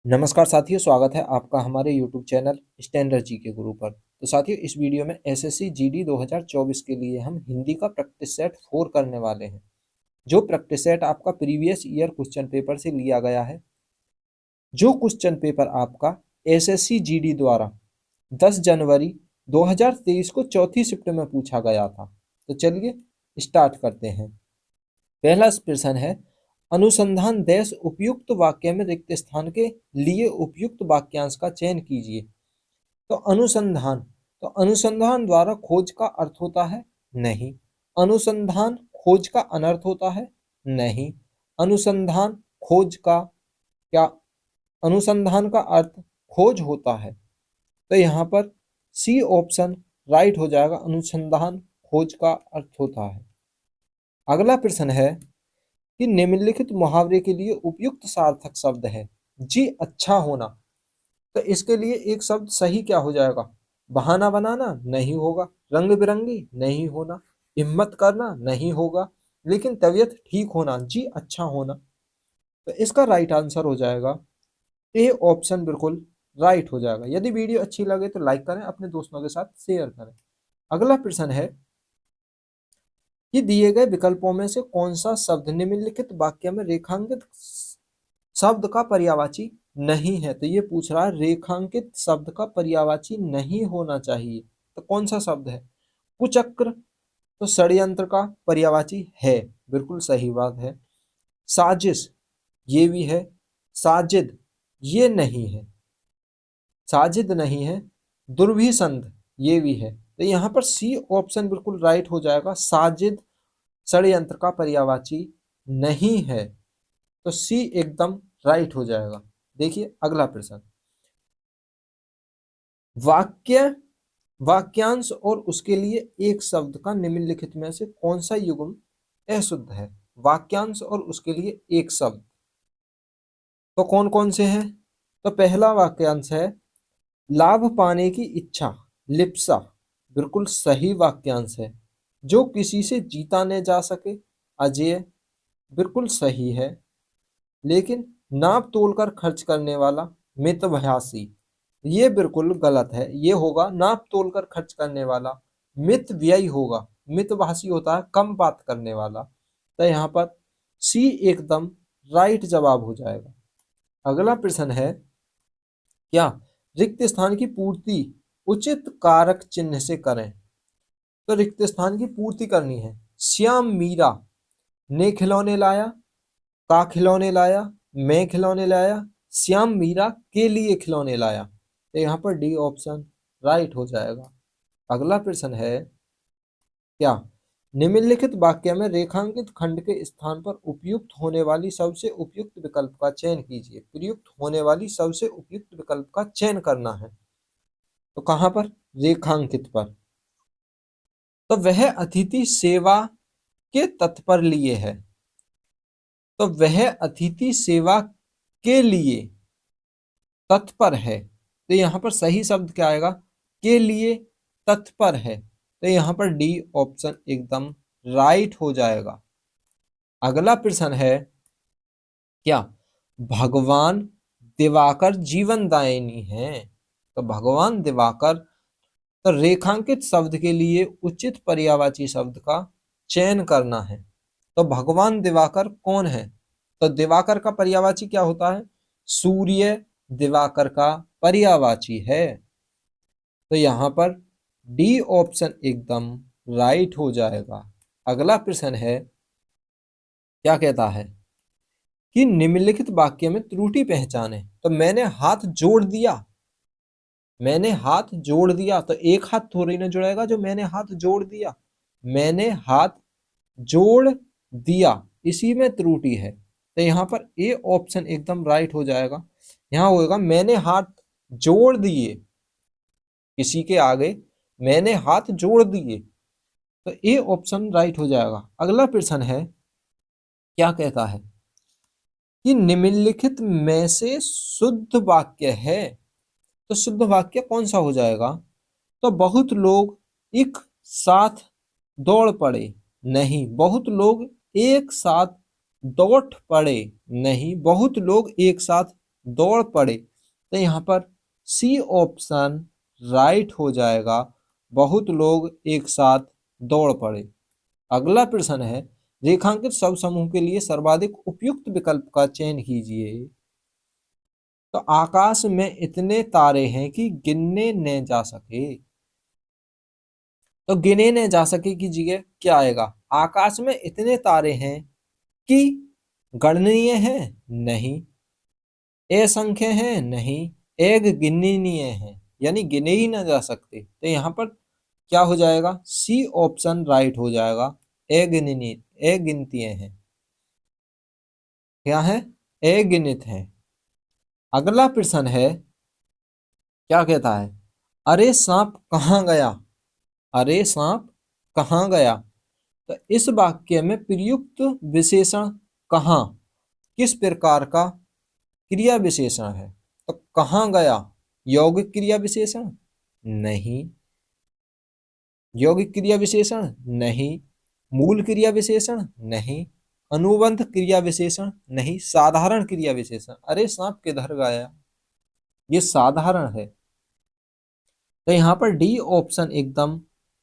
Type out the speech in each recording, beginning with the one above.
नमस्कार साथियों, स्वागत है आपका हमारे YouTube चैनल स्टैंडर्ड जीके गुरु पर। तो साथियों, इस वीडियो में एसएससी जीडी 2024 के लिए हम हिंदी का प्रैक्टिस सेट 4 करने वाले हैं। जो प्रैक्टिस सेट आपका प्रीवियस ईयर क्वेश्चन पेपर से लिया गया है। जो क्वेश्चन पेपर आपका एसएससी जीडी द्वारा 10 जनवरी 2023 को चौथी शिफ्ट में पूछा गया था। तो चलिए स्टार्ट करते हैं। पहला प्रश्न है, अनुसंधान देश उपयुक्त वाक्य में रिक्त स्थान के लिए उपयुक्त वाक्यांश का चयन कीजिए। तो अनुसंधान द्वारा खोज का अर्थ होता है नहीं। अनुसंधान खोज का अनर्थ होता है नहीं। अनुसंधान खोज का क्या अनुसंधान का अर्थ खोज होता है। तो यहाँ पर सी ऑप्शन राइट हो जाएगा। अनुसंधान खोज का अर्थ होता है। अगला प्रश्न है कि निम्नलिखित मुहावरे के लिए उपयुक्त सार्थक शब्द है। जी अच्छा होना। तो इसके लिए एक शब्द सही क्या हो जाएगा? बहाना बनाना नहीं होगा, रंग बिरंगी नहीं होना, हिम्मत करना नहीं होगा, लेकिन तबीयत ठीक होना, जी अच्छा होना। तो इसका राइट आंसर हो जाएगा ए ऑप्शन, बिल्कुल राइट हो जाएगा। यदि वीडियो अच्छी लगे तो लाइक करें, अपने दोस्तों के साथ शेयर करें। अगला प्रश्न है कि दिए गए विकल्पों में से कौन सा शब्द निम्नलिखित वाक्य में रेखांकित शब्द का पर्यायवाची नहीं है। तो ये पूछ रहा है रेखांकित शब्द का पर्यायवाची नहीं होना चाहिए। तो कौन सा शब्द है? कुचक्र। तो षड्यंत्र का पर्यायवाची है, बिल्कुल सही बात है। साजिश ये भी है। साजिद ये नहीं है, साजिद नहीं है। दुर्भिसंध ये भी है। तो यहाँ पर सी ऑप्शन बिल्कुल राइट हो जाएगा। साजिद षड्यंत्र का पर्यायवाची नहीं है। तो सी एकदम राइट हो जाएगा। देखिए अगला प्रश्न, वाक्य वाक्यांश और उसके लिए एक शब्द का निम्नलिखित में से कौन सा युग्म अशुद्ध है? वाक्यांश और उसके लिए एक शब्द तो कौन कौन से हैं? तो पहला वाक्यांश है लाभ पाने की इच्छा, लिप्सा, बिल्कुल सही वाक्यांश है। जो किसी से जीता न जा सके, अजेय, बिल्कुल सही है। लेकिन नाप तोलकर खर्च करने वाला, मितव्ययी, ये बिल्कुल गलत है। ये होगा नाप तोलकर खर्च करने वाला, मित व्ययी होगा। मितभाषी होता है कम बात करने वाला। तो यहाँ पर सी एकदम राइट जवाब हो जाएगा। अगला प्रश्न है, क्या रिक्त स्थान की पूर्ति उचित कारक चिन्ह से करें? तो रिक्त स्थान की पूर्ति करनी है। श्याम मीरा ने खिलौने लाया, का खिलौने लाया, मैं खिलौने लाया, श्याम मीरा के लिए खिलौने लाया। तो यहाँ पर डी ऑप्शन राइट हो जाएगा। अगला प्रश्न है, क्या निम्नलिखित वाक्य में रेखांकित खंड के स्थान पर उपयुक्त होने वाली सबसे उपयुक्त विकल्प का चयन कीजिए। प्रयुक्त होने वाली सबसे उपयुक्त विकल्प का चयन करना है। तो कहां पर? रेखांकित पर। तो वह अतिथि सेवा के तत्पर लिए है। तो वह अतिथि सेवा के लिए तत्पर है। तो यहाँ पर सही शब्द क्या आएगा? के लिए तत्पर है। तो यहाँ पर डी ऑप्शन एकदम राइट हो जाएगा। अगला प्रश्न है, क्या भगवान दिवाकर जीवनदायिनी है? तो भगवान दिवाकर। तो रेखांकित शब्द के लिए उचित पर्यायवाची शब्द का चयन करना है। तो भगवान दिवाकर कौन है? तो दिवाकर का पर्यायवाची क्या होता है? सूर्य दिवाकर का पर्यायवाची है। तो यहाँ पर डी ऑप्शन एकदम राइट हो जाएगा। अगला प्रश्न है, क्या कहता है कि निम्नलिखित वाक्य में त्रुटि पहचाने। तो मैंने हाथ जोड़ दिया, मैंने हाथ जोड़ दिया। तो एक हाथ थोड़ी ना जुड़ेगा जो मैंने हाथ जोड़ दिया। मैंने हाथ जोड़ दिया, इसी में त्रुटि है। तो यहाँ पर ए ऑप्शन एकदम राइट हो जाएगा। यहाँ होगा मैंने हाथ जोड़ दिए, किसी के आगे मैंने हाथ जोड़ दिए। तो ए ऑप्शन राइट हो जाएगा। अगला प्रश्न है, क्या कहता है कि निम्नलिखित में से शुद्ध वाक्य है। तो शुद्ध वाक्य कौन सा हो जाएगा? तो बहुत लोग एक साथ दौड़ पड़े, नहीं। बहुत लोग एक साथ दौड़ पड़े, नहीं। बहुत लोग एक साथ दौड़ पड़े। तो यहाँ पर सी ऑप्शन राइट हो जाएगा, बहुत लोग एक साथ दौड़ पड़े। अगला प्रश्न है, रेखांकित शब्द समूह के लिए सर्वाधिक उपयुक्त विकल्प का चयन कीजिए। तो आकाश में इतने तारे हैं कि गिनने न जा सके। तो गिने न जा सके की जगह क्या आएगा? आकाश में इतने तारे हैं कि गणनीय है नहीं, असंख्य है नहीं, एक गिननीय है, यानी गिने ही ना जा सकते। तो यहाँ पर क्या हो जाएगा? सी ऑप्शन राइट हो जाएगा, अगिनतीय है। क्या है? अगिनित है। अगला प्रश्न है, क्या कहता है? अरे सांप कहाँ गया? अरे सांप कहाँ गया? तो इस वाक्य में प्रयुक्त विशेषण कहाँ किस प्रकार का क्रिया विशेषण है? तो कहाँ गया यौगिक क्रिया विशेषण? नहीं। यौगिक क्रिया विशेषण? नहीं। मूल क्रिया विशेषण? नहीं। अनुबंध क्रिया विशेषण? नहीं। साधारण क्रिया विशेषण। अरे सांप किधर गया, ये साधारण है। तो यहाँ पर डी ऑप्शन एकदम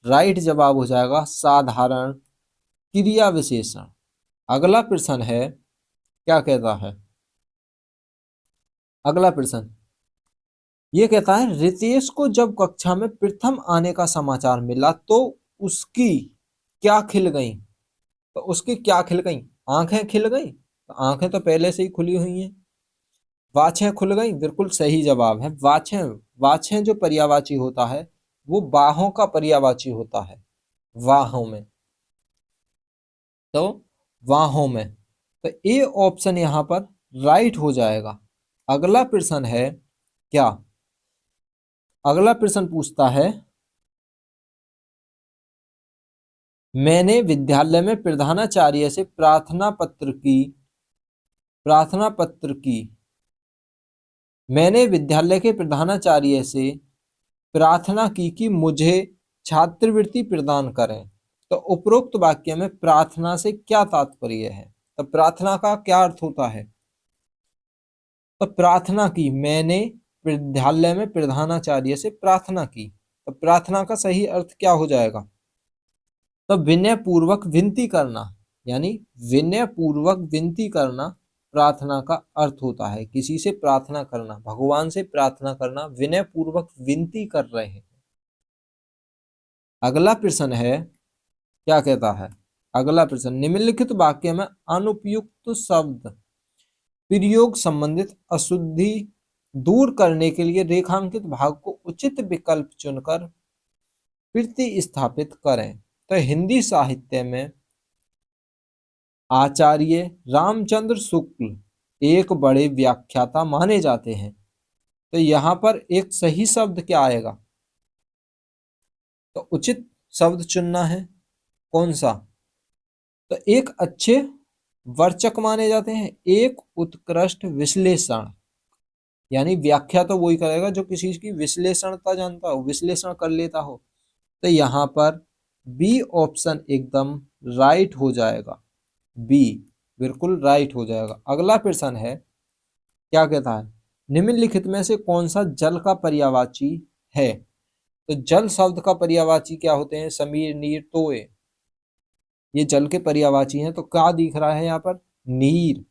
राइट जवाब हो जाएगा, साधारण क्रिया विशेषण। अगला प्रश्न है, क्या कहता है? अगला प्रश्न ये कहता है, रितेश को जब कक्षा में प्रथम आने का समाचार मिला तो उसकी क्या खिल गई? तो उसकी क्या खिल गई? आंखें खिल गई। तो आंखें तो पहले से ही खुली हुई हैं। वाछें खुल गई, बिल्कुल सही जवाब है। वाछें, वाछें जो पर्यायवाची होता है वो बाहों का पर्यायवाची होता है, वाहों में। तो वाहों में, तो ए ऑप्शन यहाँ पर राइट हो जाएगा। अगला प्रश्न है, क्या? अगला प्रश्न पूछता है, मैंने विद्यालय में प्रधानाचार्य से प्रार्थना पत्र की। मैंने विद्यालय के प्रधानाचार्य से प्रार्थना की कि मुझे छात्रवृत्ति प्रदान करें। तो उपरोक्त वाक्य में प्रार्थना से क्या तात्पर्य है? तो प्रार्थना का क्या अर्थ होता है? तो प्रार्थना की, मैंने विद्यालय में प्रधानाचार्य से प्रार्थना की। तो प्रार्थना का सही अर्थ क्या हो जाएगा? तो विनय पूर्वक विनती करना, यानी विनय पूर्वक विनती करना प्रार्थना का अर्थ होता है। किसी से प्रार्थना करना, भगवान से प्रार्थना करना, विनय पूर्वक विनती कर रहे हैं। अगला प्रश्न है, क्या कहता है? अगला प्रश्न, निम्नलिखित वाक्य में अनुपयुक्त शब्द प्रयोग संबंधित अशुद्धि दूर करने के लिए रेखांकित भाग को उचित विकल्प चुनकर प्रतिस्थापित करें। तो हिंदी साहित्य में आचार्य रामचंद्र शुक्ल एक बड़े व्याख्याता माने जाते हैं। तो यहाँ पर एक सही शब्द क्या आएगा? तो उचित शब्द चुनना है, कौन सा? तो एक अच्छे वर्चक माने जाते हैं, एक उत्कृष्ट विश्लेषण, यानी व्याख्या तो वही करेगा जो किसी की विश्लेषणता जानता हो, विश्लेषण कर लेता हो। तो यहाँ पर बी ऑप्शन एकदम राइट हो जाएगा, बी बिल्कुल राइट हो जाएगा। अगला प्रश्न है, क्या कहता है? निम्नलिखित में से कौन सा जल का पर्यायवाची है? तो जल शब्द का पर्यायवाची क्या होते हैं? समीर, नीर, तोय, ये जल के पर्यायवाची हैं। तो क्या दिख रहा है यहाँ पर? नीर।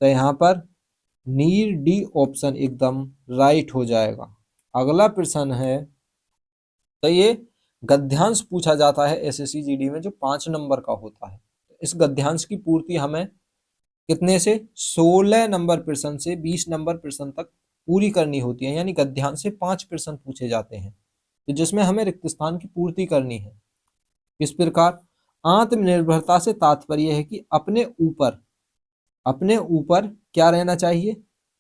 तो यहाँ पर नीर, डी ऑप्शन एकदम राइट हो जाएगा। अगला प्रश्न है, तो ये गद्यांश पूछा जाता है एसएससी जीडी में, जो 5 नंबर का होता है। इस गद्यांश की पूर्ति हमें कितने से? 16 नंबर प्रश्न से 20 नंबर प्रश्न तक पूरी करनी होती है, यानी गद्यांश से 5 प्रश्न पूछे जाते हैं, तो जिसमें हमें रिक्त स्थान की पूर्ति करनी है। इस प्रकार आत्मनिर्भरता से तात्पर्य है कि अपने ऊपर क्या रहना चाहिए?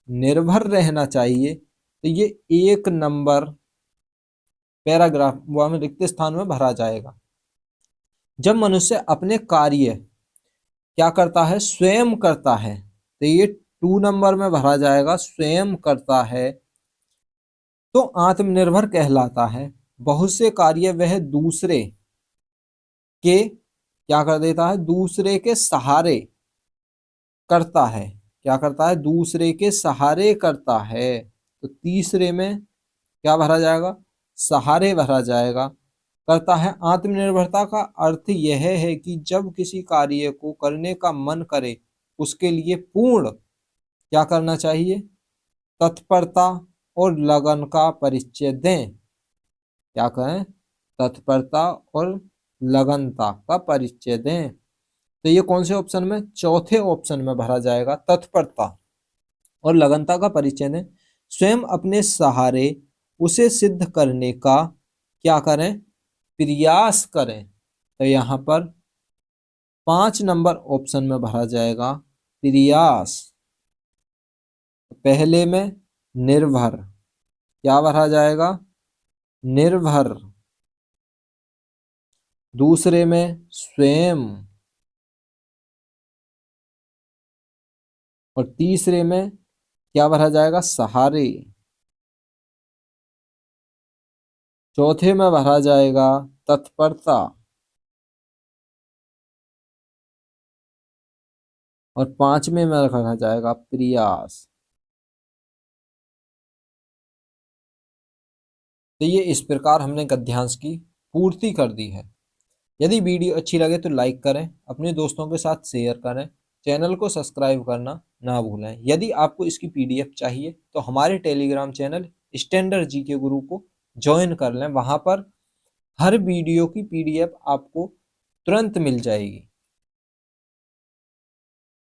निर्भर रहना चाहिए। तो ये 1 नंबर पैराग्राफ वो हमें रिक्त स्थान में भरा जाएगा। जब मनुष्य अपने कार्य क्या करता है? स्वयं करता है। तो ये 2 नंबर में भरा जाएगा, स्वयं करता है तो आत्मनिर्भर कहलाता है। बहुत से कार्य वह दूसरे के क्या कर देता है? दूसरे के सहारे करता है। क्या करता है, दूसरे के सहारे करता है। तो तीसरे में क्या भरा जाएगा, सहारे भरा जाएगा। करता है, आत्मनिर्भरता का अर्थ यह है कि जब किसी कार्य को करने का मन करे उसके लिए पूर्ण क्या करना चाहिए, तत्परता और लगन का परिचय दें। क्या कहें, तत्परता और लगनता का परिचय दें। तो ये कौन से ऑप्शन में, चौथे ऑप्शन में भरा जाएगा, तत्परता और लगनता का परिचय दें। स्वयं अपने सहारे उसे सिद्ध करने का क्या करें, प्रयास करें। तो यहाँ पर 5 नंबर ऑप्शन में भरा जाएगा प्रयास। पहले में निर्भर, क्या भरा जाएगा, निर्भर। दूसरे में स्वयं, और तीसरे में क्या भरा जाएगा, सहारे। चौथे में भरा जाएगा तत्परता, और पांचवें में भरा जाएगा प्रयास। तो ये इस प्रकार हमने गद्यांश की पूर्ति कर दी है। यदि वीडियो अच्छी लगे तो लाइक करें, अपने दोस्तों के साथ शेयर करें, चैनल को सब्सक्राइब करना ना भूलें। यदि आपको इसकी पीडीएफ चाहिए तो हमारे टेलीग्राम चैनल स्टैंडर्ड जी के गुरु को ज्वाइन कर लें, वहां पर हर वीडियो की पीडीएफ आपको तुरंत मिल जाएगी।